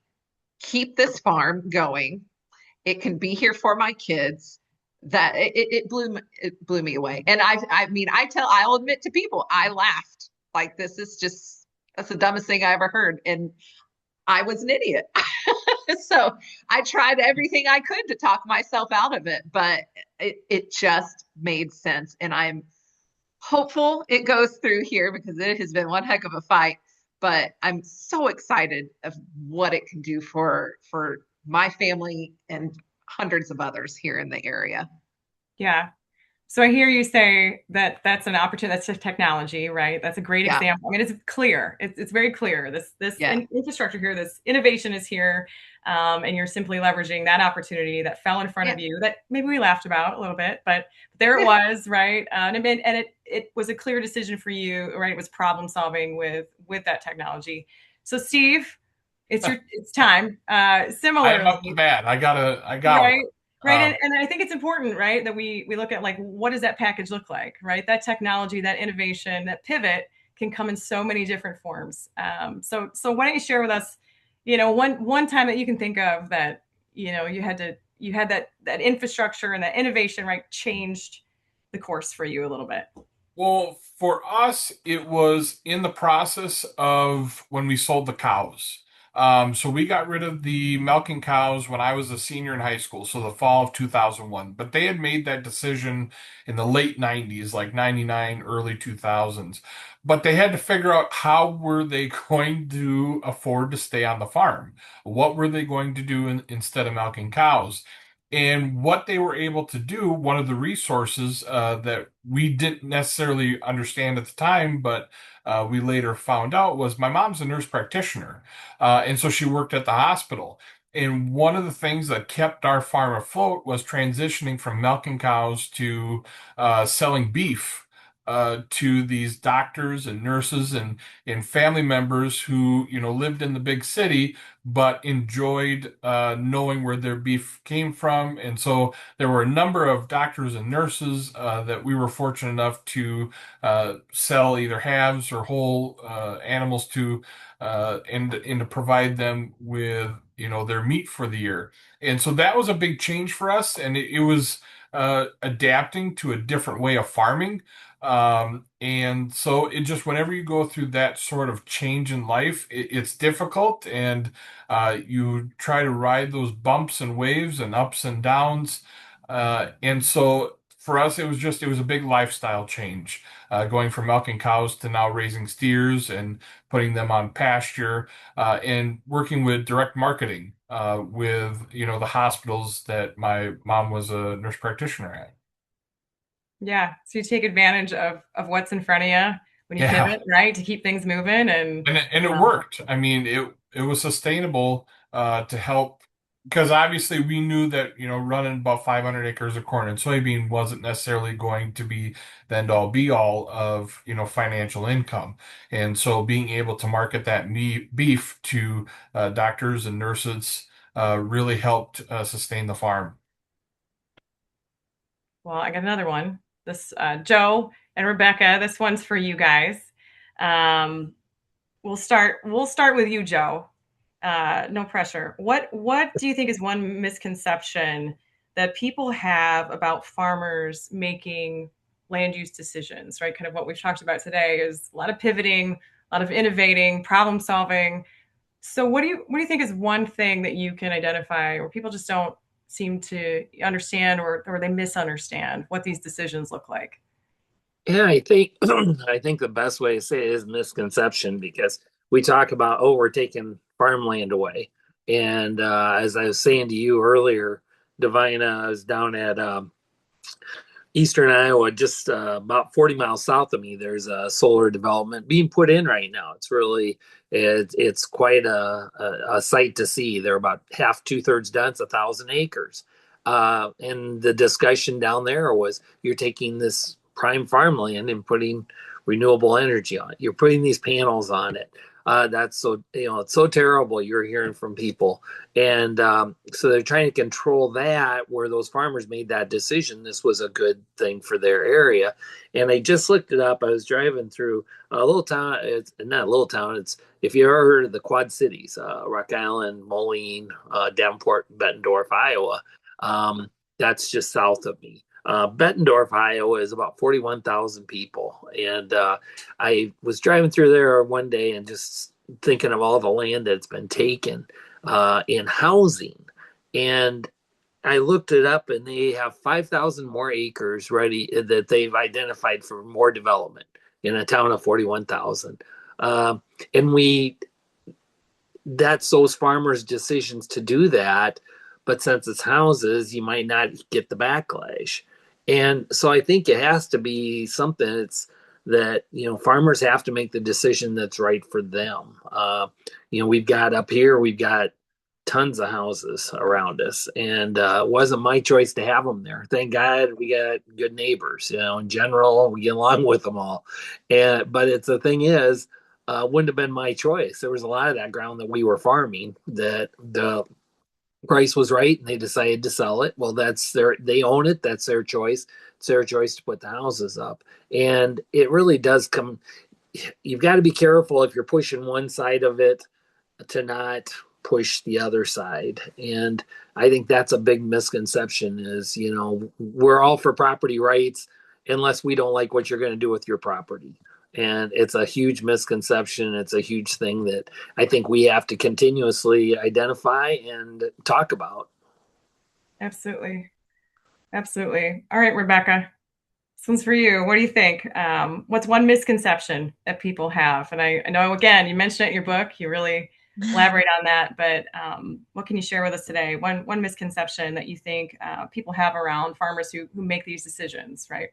Speaker 5: keep this farm going. It can be here for my kids. That it blew me away. And I mean, I'll admit to people, I laughed like, this is just, that's the dumbest thing I ever heard, and I was an idiot. So I tried everything I could to talk myself out of it, but it just made sense. And I'm hopeful it goes through here because it has been one heck of a fight. But I'm so excited of what it can do for my family and hundreds of others here in the area.
Speaker 2: Yeah. So I hear you say that that's an opportunity. That's just technology, right? That's a great
Speaker 5: Yeah,
Speaker 2: example. I mean, it's clear. It's very clear. This
Speaker 5: yeah,
Speaker 2: infrastructure here, this innovation is here, and you're simply leveraging that opportunity that fell in front
Speaker 5: yeah.
Speaker 2: of you that maybe we laughed about a little bit, but there it was, right? And it was a clear decision for you, right? It was problem solving with that technology. So Steve, it's time.
Speaker 3: I'm up to
Speaker 2: Similarly,
Speaker 3: bat. I got
Speaker 2: right.
Speaker 3: one.
Speaker 2: Right.
Speaker 3: Um,
Speaker 2: And I think it's important, right, that we look at like what does that package look like, right? That technology, that innovation, that pivot can come in so many different forms. So why don't you share with us, one time that you can think of that, you had that infrastructure and that innovation, right, changed the course for you a little bit.
Speaker 3: well, for us, it was in the process of when we sold the cows. So we got rid of the milking cows when I was a senior in high school, so the fall of 2001. But they had made that decision in the late 90s, like 99, early 2000s. But they had to figure out how were they going to afford to stay on the farm? What were they going to do instead of milking cows? And what they were able to do, one of the resources that we didn't necessarily understand at the time, but we later found out was my mom's a nurse practitioner. And so she worked at the hospital. And one of the things that kept our farm afloat was transitioning from milking cows to selling beef. To these doctors and nurses and family members who, lived in the big city but enjoyed knowing where their beef came from. And so there were a number of doctors and nurses that we were fortunate enough to sell either halves or whole animals to, and to provide them with their meat for the year. And so that was a big change for us, and it was adapting to a different way of farming. And so it just, whenever you go through that sort of change in life, it's difficult, and you try to ride those bumps and waves and ups and downs. And so for us, it was a big lifestyle change, going from milking cows to now raising steers and putting them on pasture, and working with direct marketing, with, the hospitals that my mom was a nurse practitioner at.
Speaker 2: Yeah. So you take advantage of what's in front of you when you
Speaker 3: Yeah.
Speaker 2: pivot, right, to keep things moving and
Speaker 3: And it
Speaker 2: um,
Speaker 3: worked. I mean, it was sustainable to help, because obviously we knew that, running about 500 acres of corn and soybean wasn't necessarily going to be the end all be all of, financial income. And so being able to market that beef to doctors and nurses really helped sustain the farm.
Speaker 2: well, I got another one. This Joe and Rebekah. This one's for you guys. Um, we'll start with you, Joe. No pressure. What do you think is one misconception that people have about farmers making land use decisions? Right, kind of what we've talked about today is a lot of pivoting, a lot of innovating, problem solving. So what do you think is one thing that you can identify where people just don't seem to understand or they misunderstand what these decisions look like?
Speaker 4: Yeah, I think I think the best way to say it is misconception, because we talk about, oh, we're taking farmland away. And as I was saying to you earlier, Divina is down at Eastern Iowa, just about 40 miles south of me. There's a solar development being put in right now. It's quite a sight to see. They're about half, 2/3 done. It's 1,000 acres. And the discussion down there was you're taking this prime farmland and putting renewable energy on it. You're putting these panels on it. That's so, it's so terrible. You're hearing from people. And so they're trying to control that where those farmers made that decision. This was a good thing for their area. And I just looked it up. I was driving through a little town. It's not a little town. It's, if you ever heard of the Quad Cities, Rock Island, Moline, Davenport, Bettendorf, Iowa, that's just south of me. Bettendorf, Iowa is about 41,000 people. And I was driving through there one day and just thinking of all the land that's been taken in housing. And I looked it up and they have 5,000 more acres ready that they've identified for more development in a town of 41,000. And that's those farmers' decisions to do that. But since it's houses, you might not get the backlash. And so I think it has to be something that's that, farmers have to make the decision that's right for them. We've got up here, we've got tons of houses around us, and it wasn't my choice to have them there. Thank God we got good neighbors. In general, we get along with them all. But the thing is, wouldn't have been my choice. There was a lot of that ground that we were farming that the price was right and they decided to sell it. Well, they own it. That's their choice. It's their choice to put the houses up. And it really does you've got to be careful if you're pushing one side of it to not push the other side. And I think that's a big misconception is, we're all for property rights unless we don't like what you're going to do with your property. And it's a huge misconception. It's a huge thing that I think we have to continuously identify and talk about.
Speaker 2: Absolutely. Absolutely. All right, Rebekah, this one's for you. What do you think? What's one misconception that people have? And I know, again, you mentioned it in your book. You really elaborate on that. But what can you share with us today? One misconception that you think people have around farmers who make these decisions, right?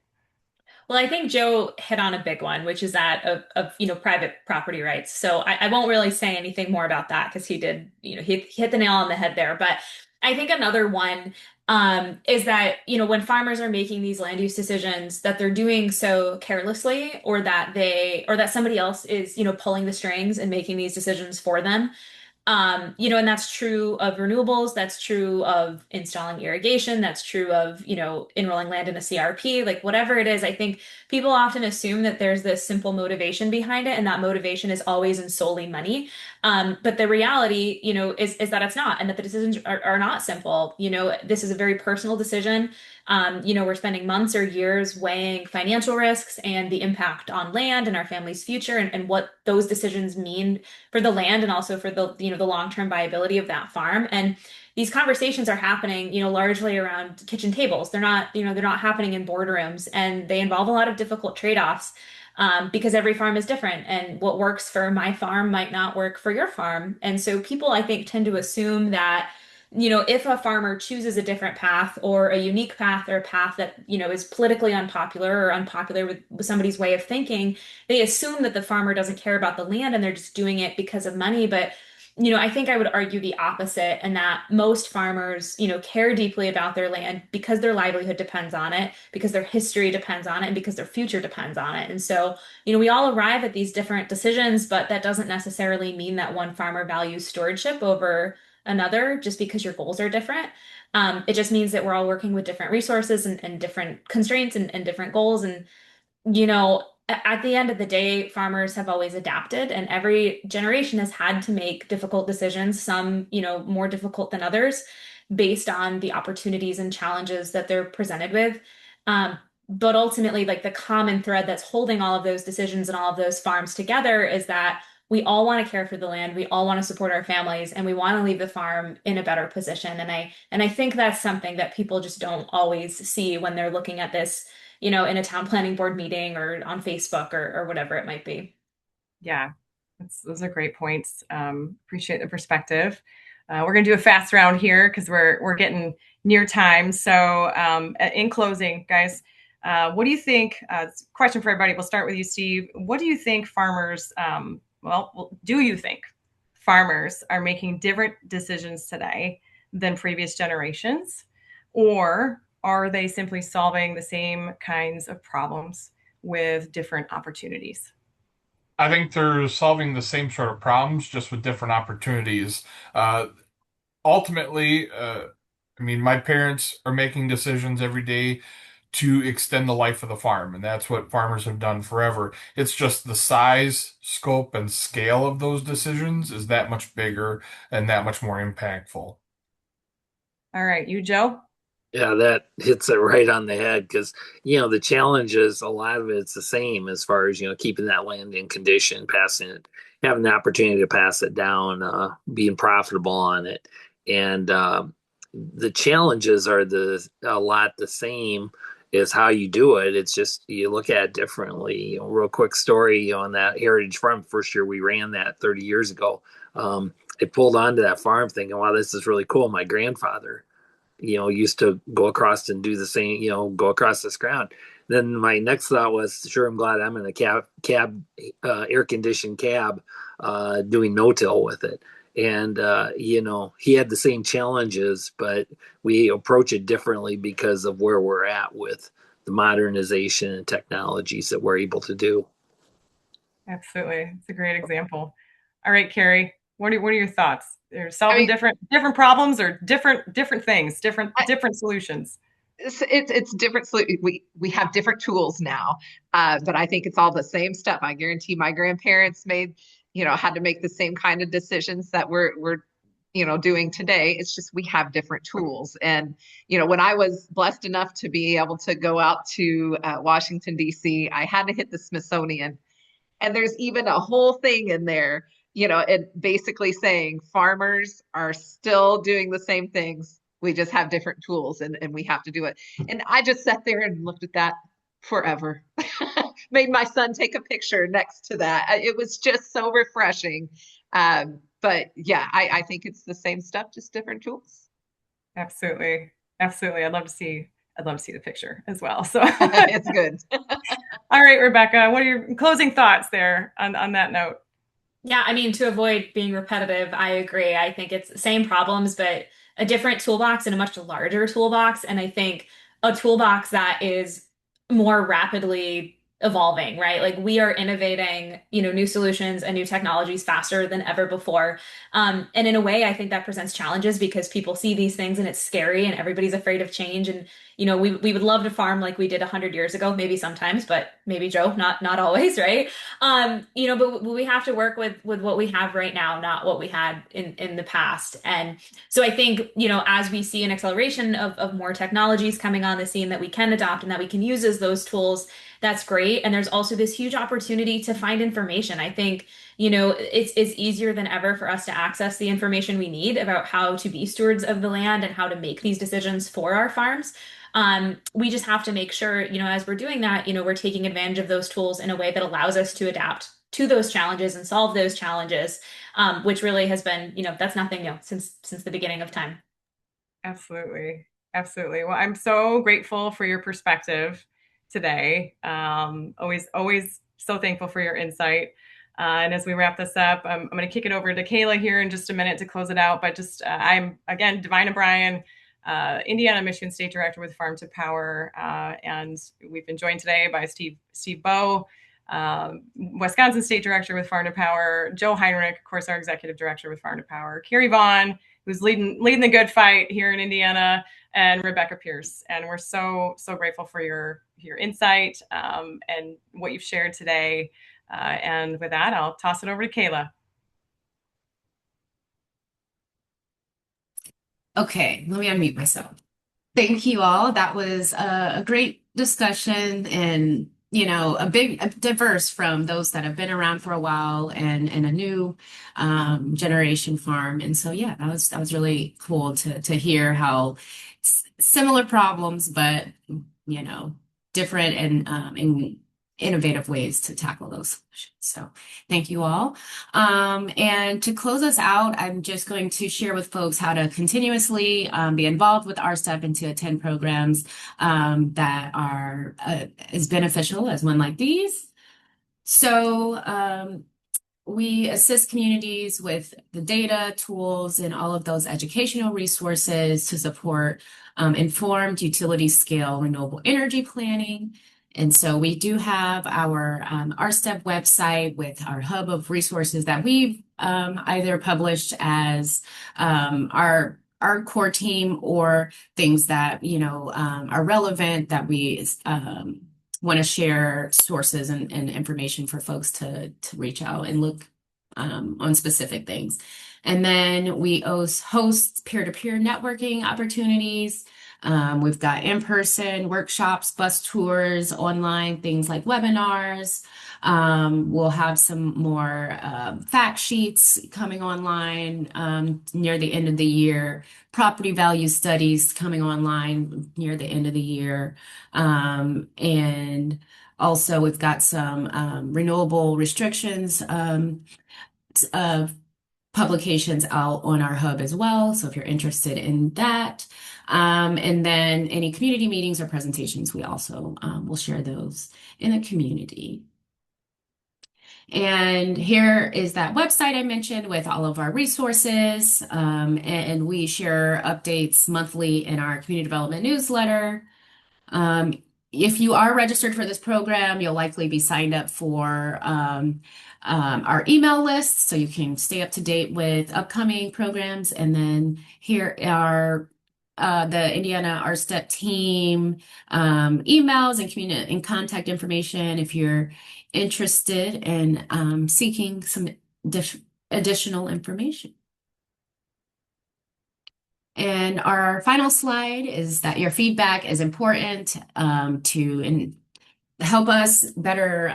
Speaker 6: Well, I think Joe hit on a big one, which is that of private property rights. So I won't really say anything more about that because he did, he hit the nail on the head there. But I think another one is that, when farmers are making these land use decisions, that they're doing so carelessly, or that somebody else is, pulling the strings and making these decisions for them. And that's true of renewables, that's true of installing irrigation, that's true of, enrolling land in a CRP, like whatever it is. I think people often assume that there's this simple motivation behind it, and that motivation is always and solely money. But the reality, is that it's not, and that the decisions are not simple. This is a very personal decision. We're spending months or years weighing financial risks and the impact on land and our family's future, and what those decisions mean for the land and also for the long-term viability of that farm. And these conversations are happening, largely around kitchen tables. They're not happening in boardrooms, and they involve a lot of difficult trade-offs. Because every farm is different, and what works for my farm might not work for your farm. And so people, I think, tend to assume that, if a farmer chooses a different path or a unique path or a path that, is politically unpopular or unpopular with somebody's way of thinking, they assume that the farmer doesn't care about the land and they're just doing it because of money. But I think I would argue the opposite, and that most farmers, care deeply about their land because their livelihood depends on it, because their history depends on it, and because their future depends on it. And so, we all arrive at these different decisions, but that doesn't necessarily mean that one farmer values stewardship over another just because your goals are different. It just means that we're all working with different resources and different constraints and different goals. And at the end of the day, farmers have always adapted, and every generation has had to make difficult decisions, some, more difficult than others, based on the opportunities and challenges that they're presented with. But ultimately, like, the common thread that's holding all of those decisions and all of those farms together is that we all want to care for the land, we all want to support our families, and we want to leave the farm in a better position. And I think that's something that people just don't always see when they're looking at this, in a town planning board meeting or on Facebook or whatever it might be.
Speaker 2: Yeah, those are great points. Appreciate the perspective. We're going to do a fast round here because we're getting near time. So in closing, guys, what do you think? Question for everybody. We'll start with you, Steve. What do you think farmers? Do you think farmers are making different decisions today than previous generations, or are they simply solving the same kinds of problems with different opportunities?
Speaker 3: I think they're solving the same sort of problems, just with different opportunities. Uh, Ultimately, I mean, my parents are making decisions every day to extend the life of the farm, and that's what farmers have done forever. It's just the size, scope, and scale of those decisions is that much bigger and that much more impactful.
Speaker 2: All right, you, Joe.
Speaker 4: Yeah, that hits it right on the head because, the challenge is a lot of it's the same as far as, keeping that land in condition, passing it, having the opportunity to pass it down, being profitable on it. And the challenges are a lot the same as how you do it. It's just you look at it differently. Real quick story on that Heritage Farm. First year we ran that 30 years ago. I pulled onto that farm thinking, wow, this is really cool. My grandfather used to go across and do the same, go across this ground. Then my next thought was, sure, I'm glad I'm in a air conditioned cab, doing no till with it. And, he had the same challenges, but we approach it differently because of where we're at with the modernization and technologies that we're able to do.
Speaker 2: Absolutely. It's a great example. All right, Kerri, what are your thoughts? They're
Speaker 5: I
Speaker 2: solving
Speaker 5: mean,
Speaker 2: different problems or different things, different solutions.
Speaker 5: it's different. We have different tools now, but I think it's all the same stuff. I guarantee my grandparents had to make the same kind of decisions that we're doing today. It's just we have different tools. And when I was blessed enough to be able to go out to Washington D.C., I had to hit the Smithsonian, and there's even a whole thing in there. It basically saying farmers are still doing the same things. We just have different tools, and we have to do it. And I just sat there and looked at that forever. Made my son take a picture next to that. It was just so refreshing. But yeah, I think it's the same stuff, just different tools.
Speaker 2: Absolutely. Absolutely. I'd love to see the picture as well. So
Speaker 5: It's good.
Speaker 2: all right, Rebekah, what are your closing thoughts there on that note?
Speaker 6: Yeah, I mean, to avoid being repetitive, I agree. I think it's the same problems, but a different toolbox and a much larger toolbox. And I think a toolbox that is more rapidly evolving, right? Like we are innovating, new solutions and new technologies faster than ever before. And in a way, I think that presents challenges because people see these things and it's scary and everybody's afraid of change. And, we would love to farm like we did 100 years ago, maybe sometimes, but maybe Joe, not always, right? But we have to work with what we have right now, not what we had in the past. And so I think, as we see an acceleration of more technologies coming on the scene that we can adopt and that we can use as those tools, that's great. And there's also this huge opportunity to find information. I think, it's easier than ever for us to access the information we need about how to be stewards of the land and how to make these decisions for our farms. We just have to make sure, as we're doing that, we're taking advantage of those tools in a way that allows us to adapt to those challenges and solve those challenges, which really has been, that's nothing new since the beginning of time.
Speaker 2: Absolutely. Absolutely. Well, I'm so grateful for your perspective today. Always so thankful for your insight. And as we wrap this up, I'm going to kick it over to Kayla here in just a minute to close it out. But just I'm, again, Divina Bryan, Indiana Michigan State Director with Farm to Power. And we've been joined today by Steve Bowe, Wisconsin State Director with Farm to Power, Joe Heinrich, of course, our Executive Director with Farm to Power, Kerri Vaughn, who's leading the good fight here in Indiana, and Rebekah Pierce. And we're so grateful for your insight and what you've shared today. And with that, I'll toss it over to Kayla.
Speaker 1: Okay, let me unmute myself. Thank you all. That was a great discussion and, a diverse from those that have been around for a while and a new generation farm. And so, yeah, that was really cool to hear how similar problems, but, different and innovative ways to tackle those solutions. So thank you all. And to close us out, I'm just going to share with folks how to continuously be involved with RSTEP and to attend programs that are as beneficial as one like these. So we assist communities with the data, tools, and all of those educational resources to support informed utility scale renewable energy planning. And so we do have our RSTEP website with our hub of resources that we've either published as our core team or things that, are relevant that we want to share sources and information for folks to reach out and look on specific things. And then we host peer-to-peer networking opportunities. We've got in-person workshops, bus tours, online things like webinars. We'll have some more fact sheets coming online near the end of the year, property value studies coming online near the end of the year. And also we've got some renewable restrictions publications out on our hub as well. So if you're interested in that, and then any community meetings or presentations, we also will share those in the community. And here is that website I mentioned with all of our resources. And we share updates monthly in our community development newsletter. If you are registered for this program, you'll likely be signed up for our email list, so you can stay up to date with upcoming programs. And then here are the Indiana RSTEP team emails and community and contact information if you're interested in seeking some additional information. And our final slide is that your feedback is important to help us better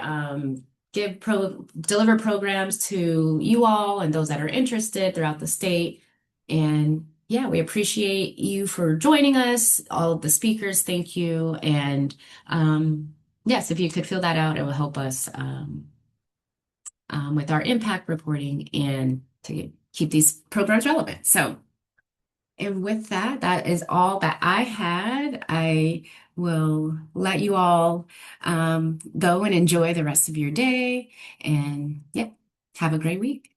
Speaker 1: deliver programs to you all and those that are interested throughout the state. And yeah, we appreciate you for joining us. All of the speakers, thank you. And yes, if you could fill that out, it will help us with our impact reporting and to keep these programs relevant. So. And with that, that is all that I had. I will let you all go and enjoy the rest of your day. And yeah, have a great week.